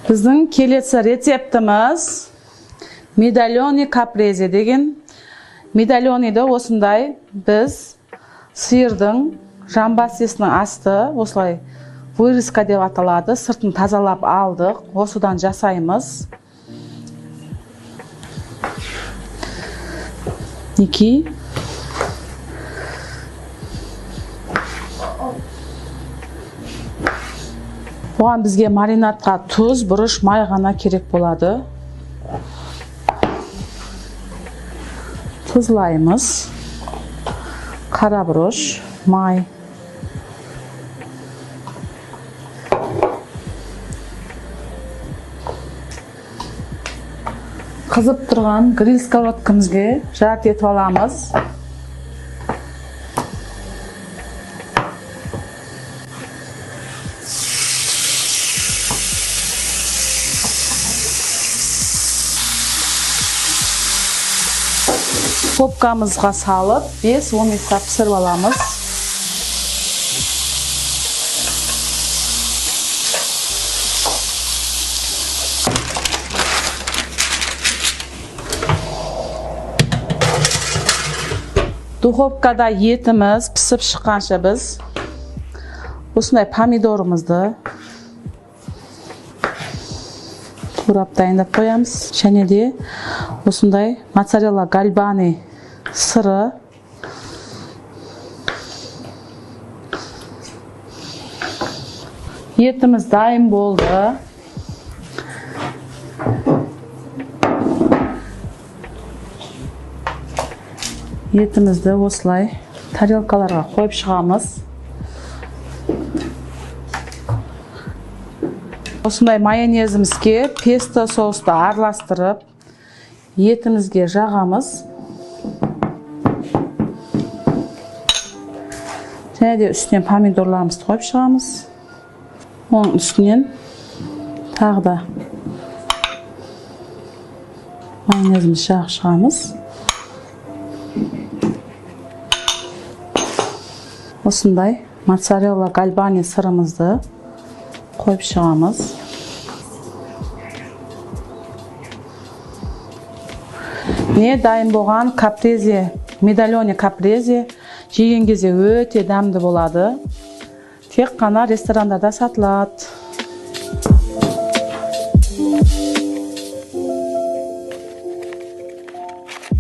Біздің келесі рецептіміз медальоны капрезе деген. Медальоныды осындай біз сиырдың жамбасесінің асты, осылай вырезка деп аталады, сыртын тазалап алдық, осыдан жасаймыз. Неки. Оған бізге маринадқа тұз, бұрыш, май ғана керек болады. Тұзлаймыз. Қара бұрыш, май. Қызып тұрған гриль сковородкамызға жарат етіп аламыз. Топкамызға салып 5-10 минутқа пісіріп аламыз. Духовкада етіміз пісіп шыққанша біз осындай помидорымызды турап дайындап қоямыз. Және де осындай моцарелла гальбани сыры. Етіміз дайын болды. Етімізді осылай тарелкаларға қойып шығамыз. Осындай майонезімізге песто соусты араластырып, етімізге жағамыз. Және де үстінен помидорларымызды қойып шығамыз. Оның үстінен тағы да майонезімізді жағып шығамыз. Осындай моцарелла гальбани сырымызды қойып шығамыз. Не дайын болған капрезе, медальоны капрезе жеген кезде өте дәмді болады. Тек қана ресторандарда сатылады.